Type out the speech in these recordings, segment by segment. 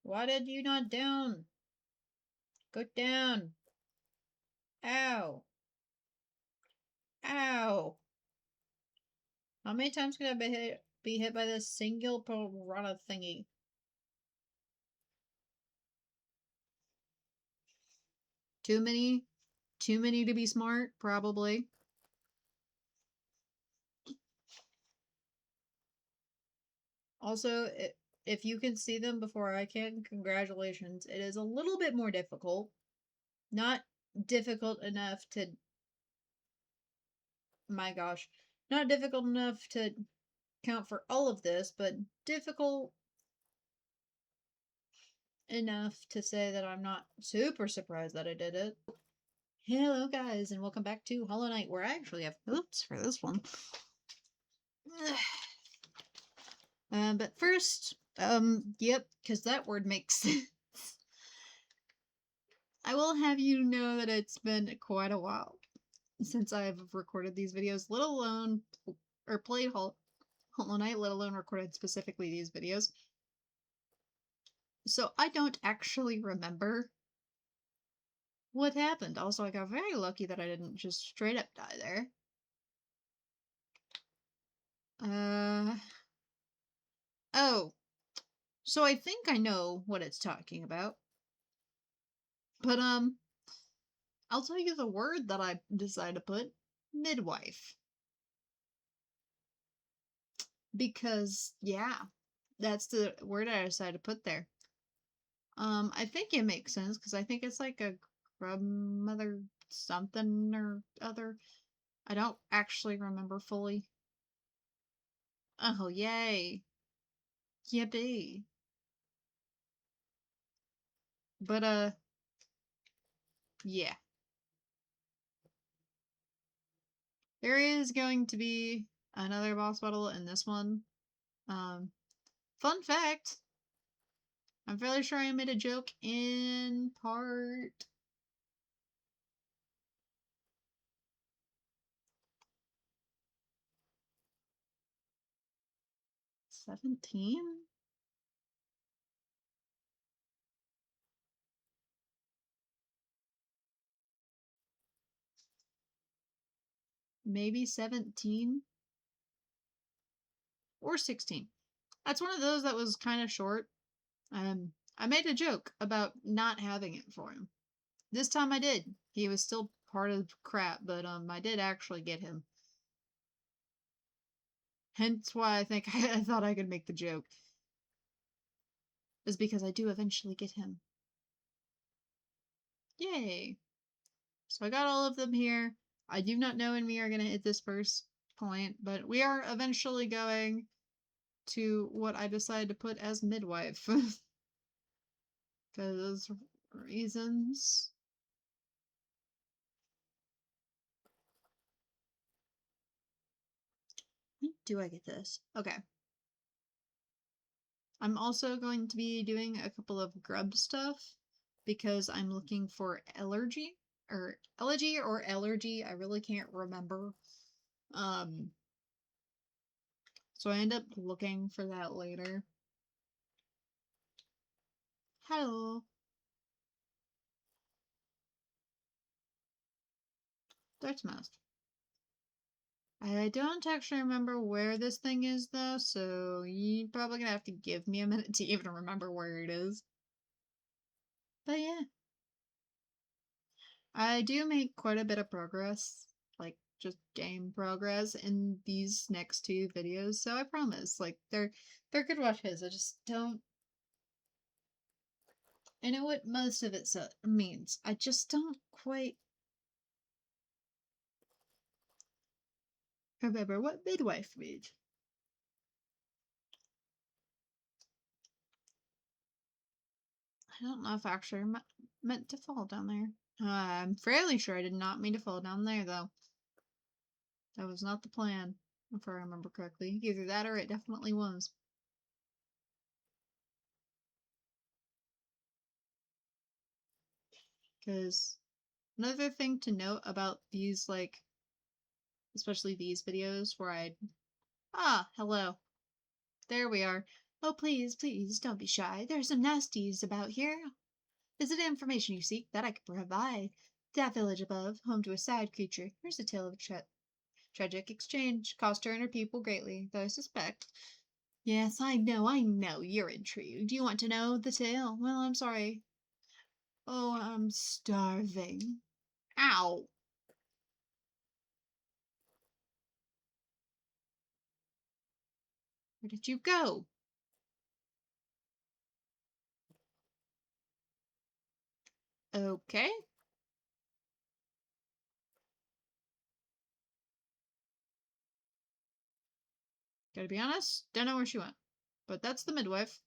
Why did you not down? Go down. Ow. Ow. How many times could I be hit by this single piranha thingy? Too many? Too many to be smart? Probably. Also, if you can see them before I can, congratulations. It is a little bit more difficult. Not difficult enough to... My gosh. Not difficult enough to count for all of this, but difficult enough to say that I'm not super surprised that I did it. Hello guys, and welcome back to Hollow Knight, where I actually have oops for this one. But first, yep, because that word makes sense. I will have you know that it's been quite a while since I've recorded these videos, let alone, or played Hollow Knight, let alone recorded specifically these videos. So I don't actually remember what happened. Also, I got very lucky that I didn't just straight up die there. Oh, so I think I know what it's talking about. But, I'll tell you the word that I decided to put. Midwife. Because, yeah, that's the word I decided to put there. I think it makes sense, because I think it's like a grandmother something or other. I don't actually remember fully. Oh, yay. Yippee. But, yeah. There is going to be another boss battle in this one. Fun fact, I'm fairly sure I made a joke in part 17? Maybe 17? Or 16. That's one of those that was kind of short. I made a joke about not having it for him. This time I did. He was still part of crap, but I did actually get him. Hence why I think I thought I could make the joke. Is because I do eventually get him. Yay! So I got all of them here. I do not know when we are going to hit this first point, but we are eventually going to what I decided to put as midwife. Because reasons. When do I get this? Okay. I'm also going to be doing a couple of grub stuff because I'm looking for allergy or elegy. I really can't remember. So I end up looking for that later. Hello. That's mouse. I don't actually remember where this thing is though, so you're probably gonna have to give me a minute to even remember where it is. But yeah. I do make quite a bit of progress, like just game progress in these next two videos, so I promise, like they're good watches. I just don't I know what most of it means. I just don't quite remember what midwife means. I don't know if I actually meant to fall down there. I'm fairly sure I did not mean to fall down there, though. That was not the plan, if I remember correctly. Either that or it definitely was. Because another thing to note about these, like, especially these videos where hello. There we are. Oh, please, please, don't be shy. There are some nasties about here. Is it information you seek? That I can provide. That village above, home to a sad creature. Here's a tale of a tragic exchange. Cost her and her people greatly, though I suspect. Yes, I know. You're intrigued. You want to know the tale? Well, I'm sorry. Oh, I'm starving. Ow! Where did you go? Okay. Gotta be honest, don't know where she went. But that's the midwife.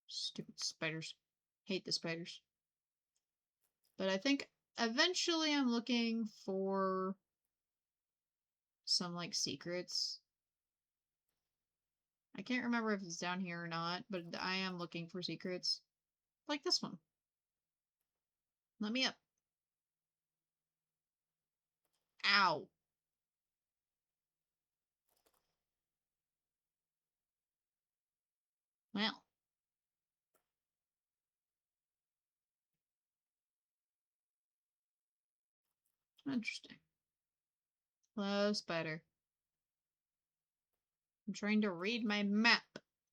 Stupid spiders. Hate the spiders. But I think eventually I'm looking for some, like, secrets. I can't remember if it's down here or not, but I am looking for secrets. Like this one. Let me up. Ow. Well. Interesting. Hello, spider. I'm trying to read my map.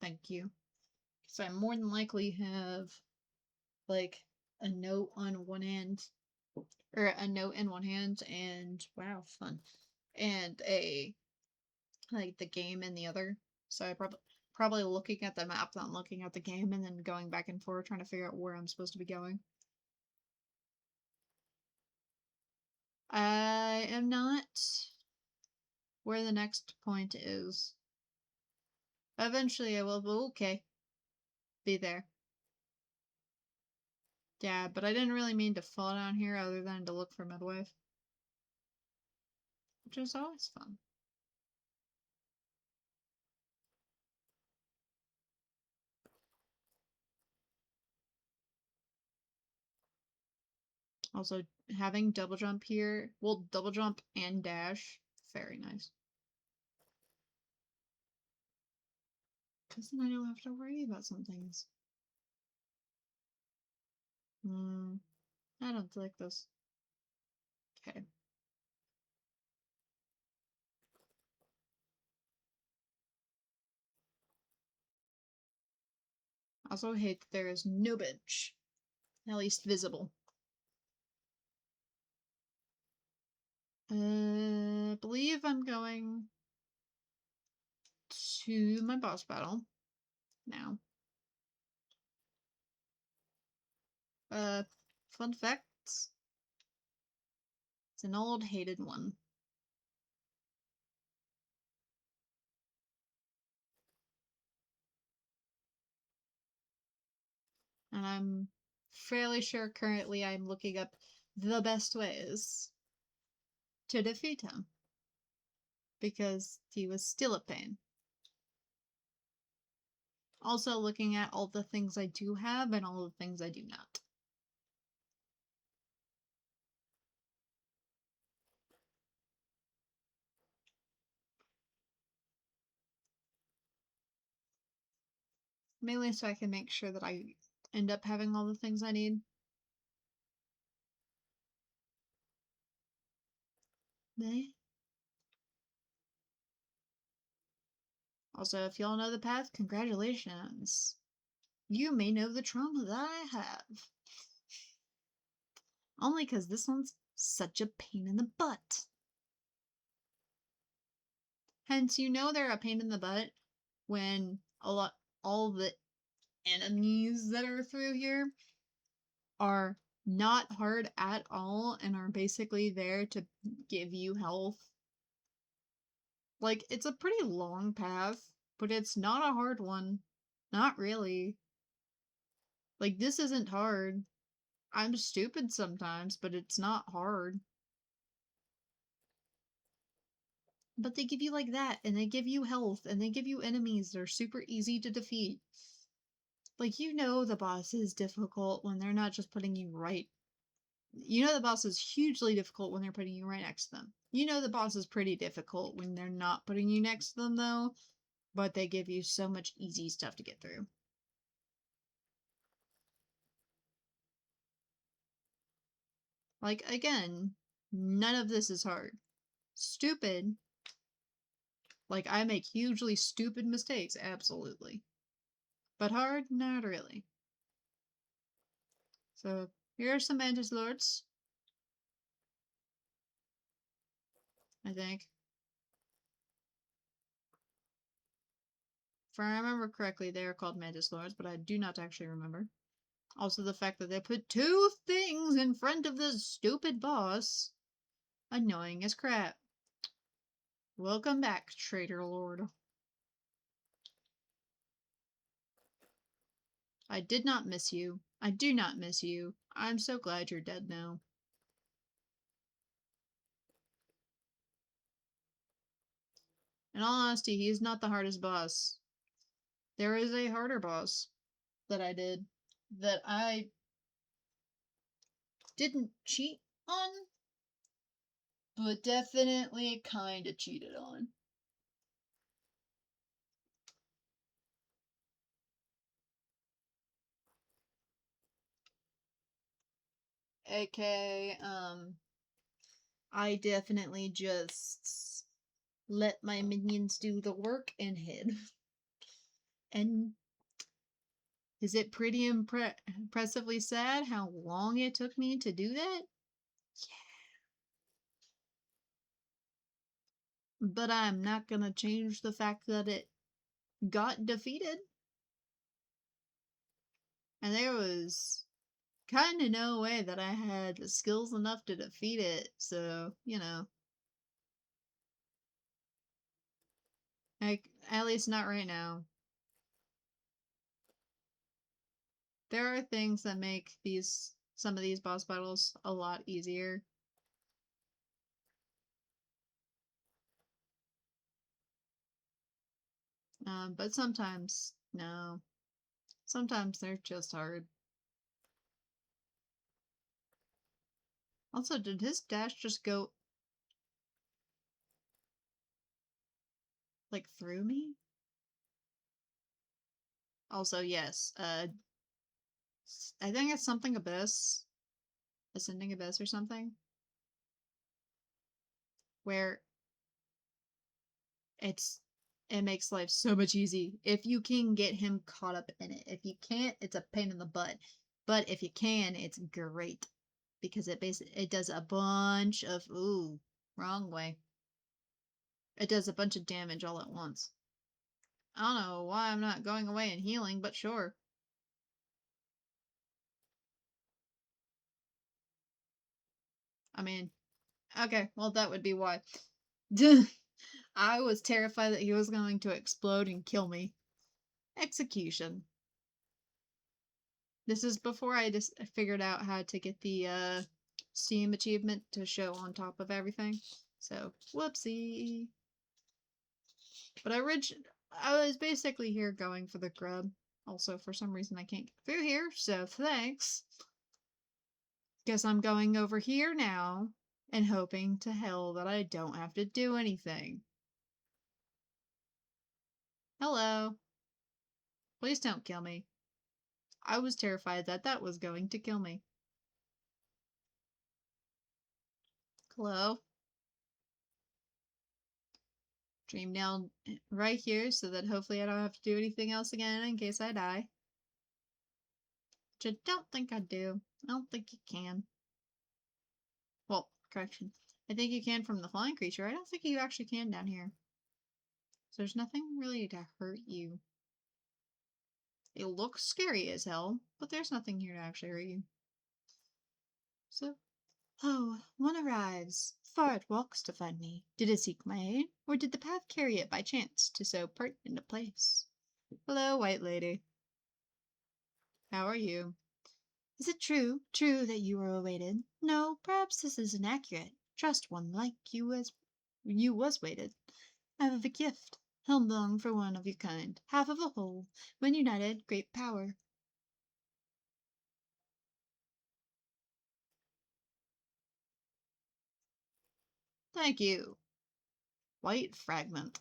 Thank you. Because I more than likely have, like, a note on one end. Or a note in one hand and, wow, fun. And like, the game in the other. So I probably looking at the map, not looking at the game, and then going back and forth trying to figure out where I'm supposed to be going. I am not where the next point is. Eventually I will, but okay. Be there. Yeah, but I didn't really mean to fall down here other than to look for midwife. Which is always fun. Also, having double jump here, well, double jump and dash, very nice. Because then I don't have to worry about some things. I don't like this. Okay. Also hate that there is no bench. At least visible. Believe I'm going to my boss battle now. Fun facts. It's an old hated one. And I'm fairly sure currently I'm looking up the best ways to defeat him. Because he was still a pain. Also looking at all the things I do have and all the things I do not. Mainly so I can make sure that I end up having all the things I need. Also, if y'all know the path, congratulations. You may know the trauma that I have. Only because this one's such a pain in the butt. Hence, you know they're a pain in the butt when all the enemies that are through here are not hard at all and are basically there to give you health. Like, it's a pretty long path, but it's not a hard one. Not really. Like, this isn't hard. I'm stupid sometimes, but it's not hard. But they give you like that, and they give you health, and they give you enemies that are super easy to defeat. Like, you know the boss is difficult when they're not just putting you right You know the boss is hugely difficult when they're putting you right next to them. You know the boss is pretty difficult when they're not putting you next to them, though, but they give you so much easy stuff to get through. Like, again, none of this is hard. Stupid. Like, I make hugely stupid mistakes, absolutely. But hard? Not really. So, here are some Mantis Lords. I think. If I remember correctly, they are called Mantis Lords, but I do not actually remember. Also, the fact that they put two things in front of this stupid boss. Annoying as crap. Welcome back, Traitor Lord. I did not miss you. I do not miss you. I'm so glad you're dead now. In all honesty, he is not the hardest boss. There is a harder boss that I did that I didn't cheat on, but definitely kinda cheated on. AKA, I definitely just let my minions do the work and hid. And is it pretty impressively sad how long it took me to do that? Yeah. But I'm not gonna change the fact that it got defeated. And there was kind of no way that I had the skills enough to defeat it, so, you know. Like, at least not right now. There are things that make some of these boss battles a lot easier. But sometimes, no. Sometimes they're just hard. Also, did his dash just go, like, through me? Also, yes, I think it's something Abyss. Ascending Abyss or something. Where it makes life so much easy if you can get him caught up in it. If you can't, it's a pain in the butt. But if you can, it's great because it does a bunch of wrong way. It does a bunch of damage all at once. I don't know why I'm not going away and healing, but sure. I mean, okay, well that would be why. I was terrified that he was going to explode and kill me. Execution. This is before I just figured out how to get the Steam achievement to show on top of everything. So, whoopsie. But I was basically here going for the grub. Also, for some reason I can't get through here, so thanks. Guess I'm going over here now and hoping to hell that I don't have to do anything. Hello. Please don't kill me. I was terrified that that was going to kill me. Hello. Dream down right here so that hopefully I don't have to do anything else again in case I die. Which I don't think I do. I don't think you can. Well, correction. I think you can from the flying creature. I don't think you actually can down here. So there's nothing really to hurt you. It looks scary as hell, but there's nothing here to actually hurt you. So, oh, one arrives. Far it walks to find me. Did it seek my aid, or did the path carry it by chance to so part into place? Hello, white lady. How are you? Is it true that you are awaited? No, perhaps this is inaccurate. Trust one like you as you was waited. I have a gift, held long for one of your kind, half of a whole, when united, great power. Thank you. White fragment.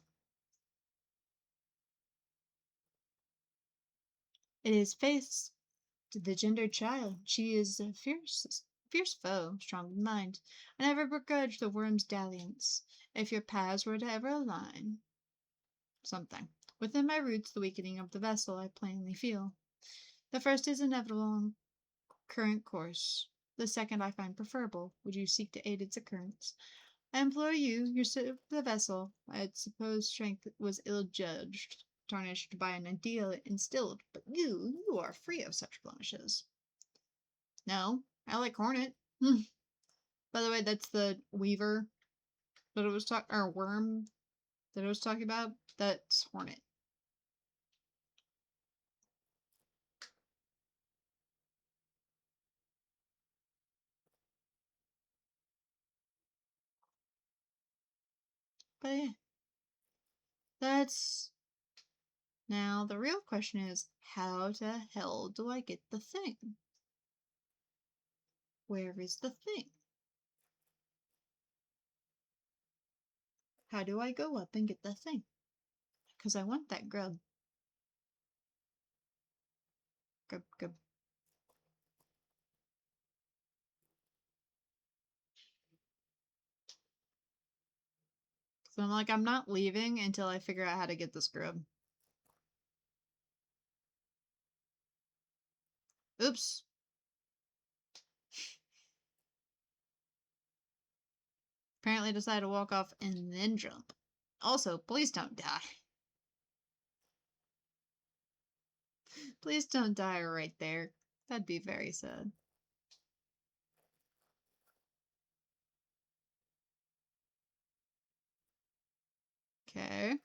It is face to the gendered child. She is a fierce foe, strong in mind. I never begrudge the worm's dalliance. If your paths were to ever align, something. Within my roots, the weakening of the vessel I plainly feel. The first is inevitable on current course. The second I find preferable. Would you seek to aid its occurrence? I implore you, the vessel. I suppose strength was ill-judged, tarnished by an ideal it instilled, but you are free of such blemishes. No, I like Hornet. By the way, that's the weaver that it was talking, or worm that it was talking about. That's Hornet. But yeah, that's now the real question is, how the hell do I get the thing? Where is the thing? How do I go up and get the thing? Because I want that grub. Grub, grub. So I'm like, I'm not leaving until I figure out how to get this grub. Oops. Apparently decided to walk off and then jump. Also, please don't die. Please don't die right there. That'd be very sad. Okay.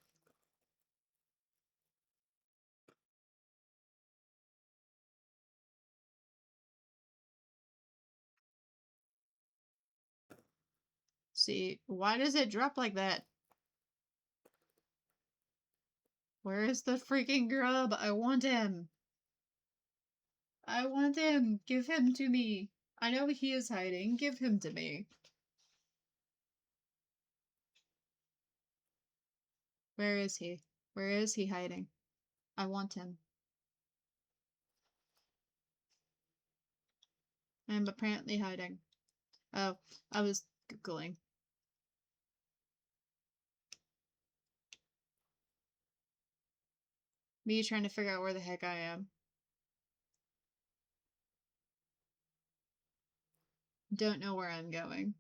See, why does it drop like that? Where is the freaking grub? I want him. I want him. Give him to me. I know he is hiding. Give him to me. Where is he? Where is he hiding? I want him. I'm apparently hiding. Oh, I was Googling. Me trying to figure out where the heck I am. Don't know where I'm going.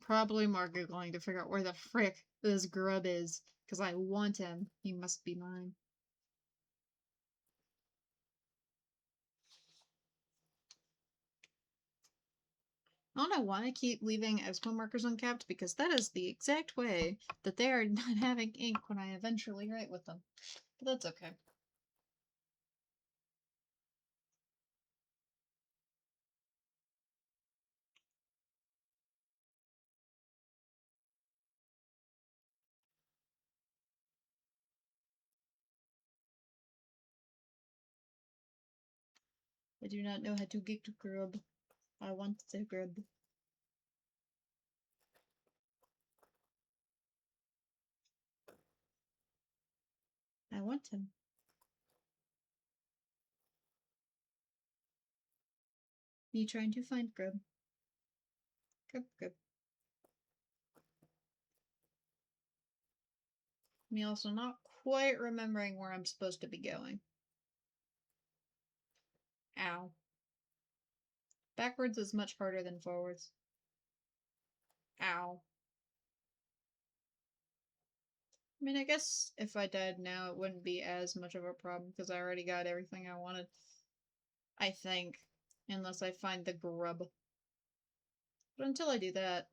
Probably more Googling to figure out where the frick this grub is. Because I want him. He must be mine. I don't know why I keep leaving expo markers uncapped, because that is the exact way that they are not having ink when I eventually write with them. But that's okay. I do not know how to get to grub. I want the grub. I want him. Me trying to find grub. Grub, grub. Me also not quite remembering where I'm supposed to be going. Ow. Backwards is much harder than forwards. Ow. I mean, I guess if I died now, it wouldn't be as much of a problem, because I already got everything I wanted. I think. Unless I find the grub. But until I do that...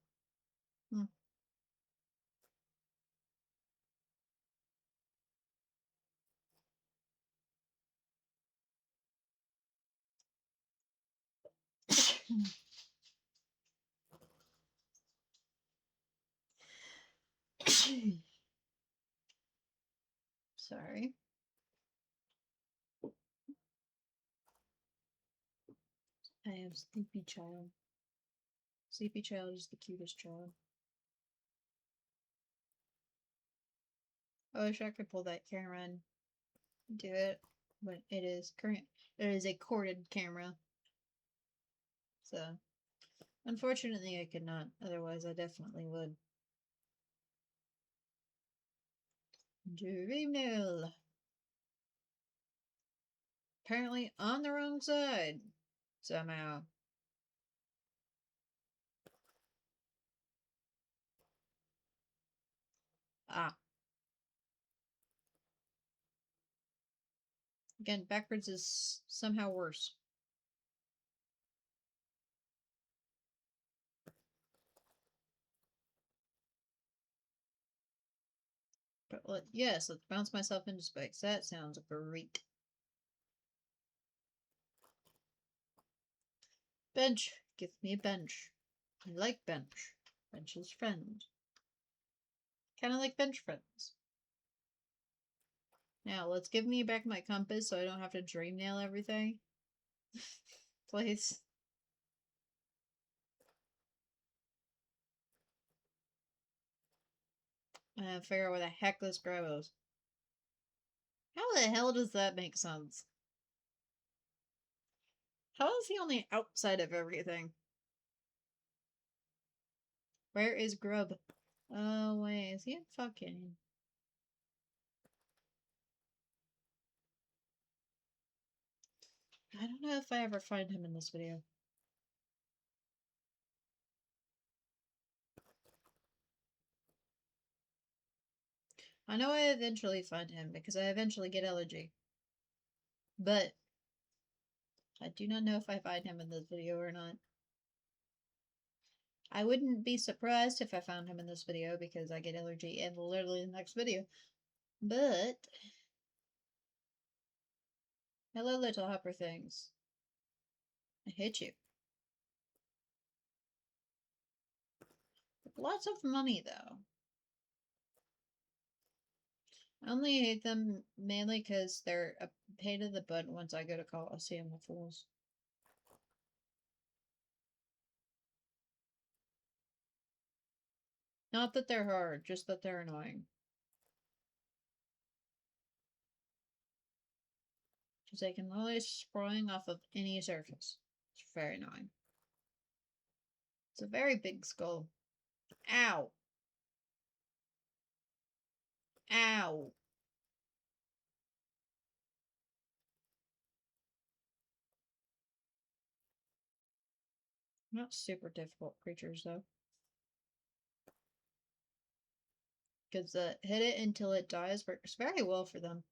Sorry. I have Sleepy Child. Sleepy Child is the cutest child. I wish I could pull that camera and do it, but it is current. It is a corded camera, so unfortunately I could not. Otherwise, I definitely would. Dreamnail. Apparently on the wrong side. Somehow. Ah. Again, backwards is somehow worse. But yes, let's bounce myself into space. That sounds great. Bench. Give me a bench. I like bench. Bench is friend. Kind of like bench friends. Now, let's give me back my compass so I don't have to dream nail everything. Please. Figure out where the heck this grab is. How the hell does that make sense? How is he on the outside of everything? Where is Grub? Oh, wait. Is he fucking... I don't know if I ever find him in this video. I know I eventually find him because I eventually get elegy. But I do not know if I find him in this video or not. I wouldn't be surprised if I found him in this video because I get allergy in literally the next video. But... Hello, little hopper things. I hate you. Lots of money, though. I only hate them mainly because they're a pain in the butt once I go to Coliseum of Fools. Not that they're hard, just that they're annoying. Because they can literally spraying off of any surface. It's very annoying. It's a very big skull. Ow! Ow! Not super difficult creatures, though. Because hit it until it dies works very well for them.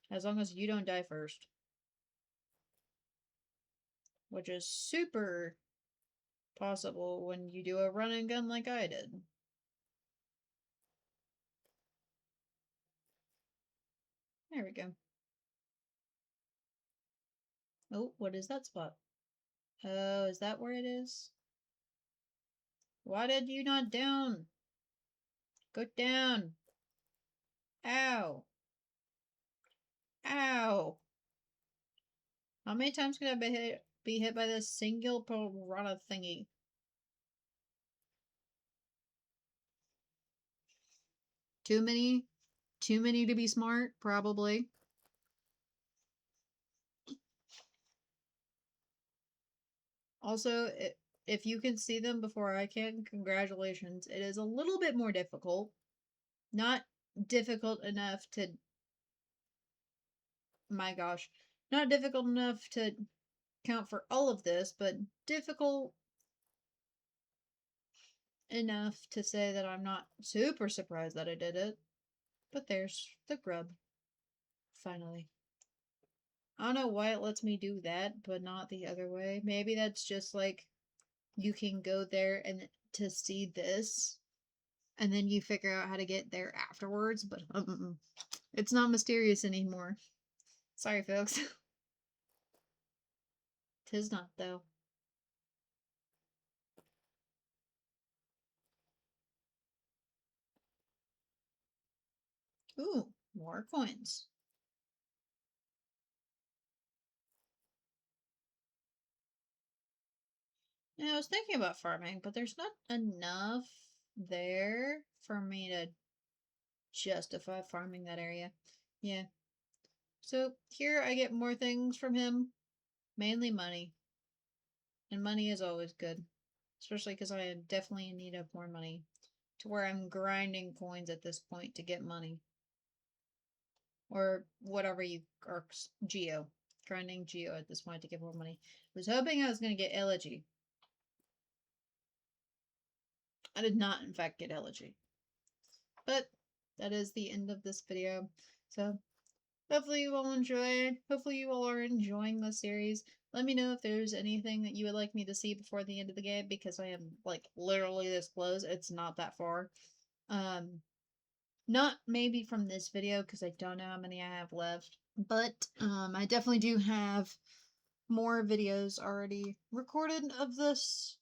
As long as you don't die first. Which is super possible when you do a run and gun like I did. There we go. Oh, what is that spot? Oh, is that where it is? Why did you not down? Go down. Ow. Ow. How many times could I be hit by this single piranha thingy? Too many? Too many to be smart? Probably. Also, if you can see them before I can, congratulations. It is a little bit more difficult. Not difficult enough to... My gosh. Not difficult enough to count for all of this, but difficult enough to say that I'm not super surprised that I did it. But there's the grub. Finally. I don't know why it lets me do that, but not the other way. Maybe that's just like you can go there and to see this, and then you figure out how to get there afterwards, but it's not mysterious anymore. Sorry, folks. Tis not, though. Ooh, more coins. Yeah, I was thinking about farming, but there's not enough there for me to justify farming that area. Yeah. So here I get more things from him, mainly money. And money is always good, especially because I am definitely in need of more money, to where I'm grinding coins at this point to get money. Or whatever you are, geo. Grinding geo at this point to get more money. I was hoping I was going to get elegy. I did not, in fact, get elegy. But that is the end of this video. So hopefully you all enjoyed. Hopefully you all are enjoying the series. Let me know if there's anything that you would like me to see before the end of the game, because I am like literally this close. It's not that far. Not maybe from this video because I don't know how many I have left, but I definitely do have more videos already recorded of this.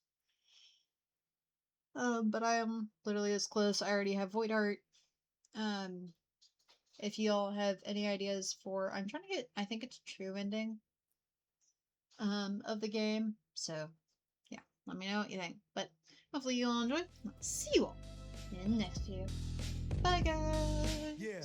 But I am literally this close. I already have Void Art. If you all have any ideas for, I'm trying to get, I think it's true ending of the game. So yeah, let me know what you think. But hopefully you all enjoy. I'll see you all in the next video. Bye guys. Yeah.